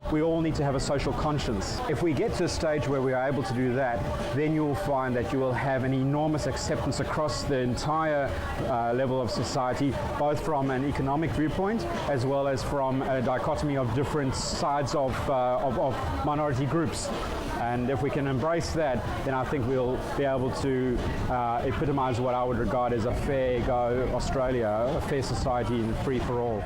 We all need to have a social conscience. If we get to a stage where we are able to do that, then you will find that you will have an enormous acceptance across the entire level of society, both from an economic viewpoint as well as from a dichotomy of different sides of minority groups. And if we can embrace that, then I think we'll be able to epitomise what I would regard as a fair go Australia, a fair society and free for all.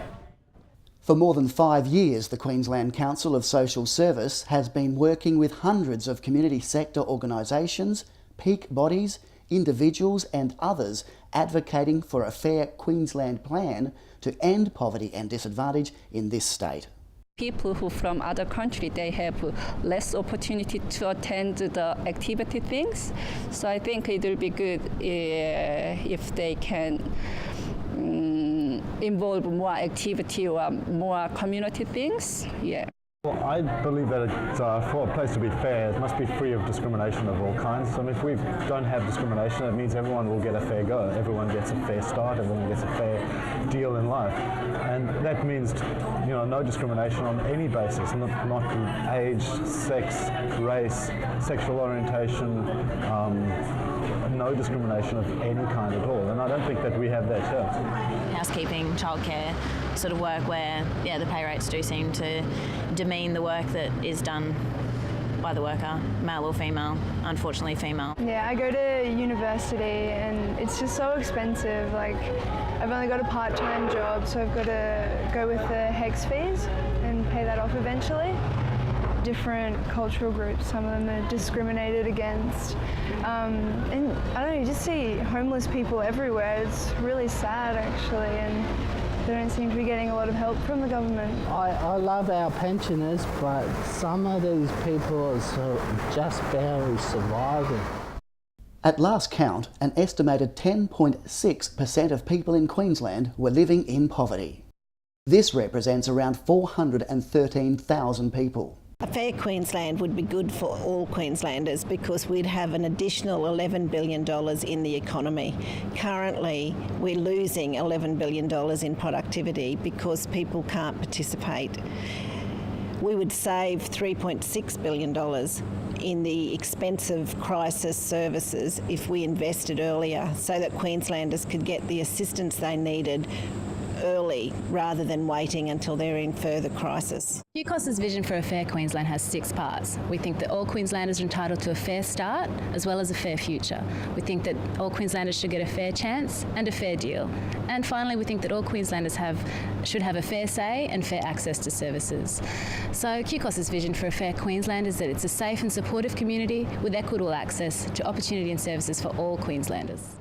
For more than 5 years, the Queensland Council of Social Service has been working with hundreds of community sector organisations, peak bodies, individuals and others advocating for a fair Queensland plan to end poverty and disadvantage in this state. People who from other countries, they have less opportunity to attend the activity things. So I think it will be good if they can involve more activity or more community things. Yeah. Well, I believe that for a place to be fair, it must be free of discrimination of all kinds. So if we don't have discrimination, it means everyone will get a fair go. Everyone gets a fair start, everyone gets a fair deal in life. And that means, no discrimination on any basis, not age, sex, race, sexual orientation, no discrimination of any kind at all. And I don't think that we have that here. Housekeeping, childcare, sort of work where, the pay rates do seem to demean the work that is done by the worker, male or female, unfortunately female. Yeah, I go to university and it's just so expensive. Like, I've only got a part-time job, so I've got to go with the HECS fees and pay that off eventually. Different cultural groups, some of them are discriminated against. And I don't know, you just see homeless people everywhere. It's really sad actually, and they don't seem to be getting a lot of help from the government. I love our pensioners, but some of these people are just barely surviving. At last count, an estimated 10.6% of people in Queensland were living in poverty. This represents around 413,000 people. A fair Queensland would be good for all Queenslanders because we'd have an additional $11 billion in the economy. Currently, we're losing $11 billion in productivity because people can't participate. We would save $3.6 billion in the expensive crisis services if we invested earlier so that Queenslanders could get the assistance they needed early rather than waiting until they're in further crisis. QCOS's vision for a fair Queensland has 6 parts. We think that all Queenslanders are entitled to a fair start as well as a fair future. We think that all Queenslanders should get a fair chance and a fair deal. And finally, we think that all Queenslanders should have a fair say and fair access to services. So QCOS's vision for a fair Queensland is that it's a safe and supportive community with equitable access to opportunity and services for all Queenslanders.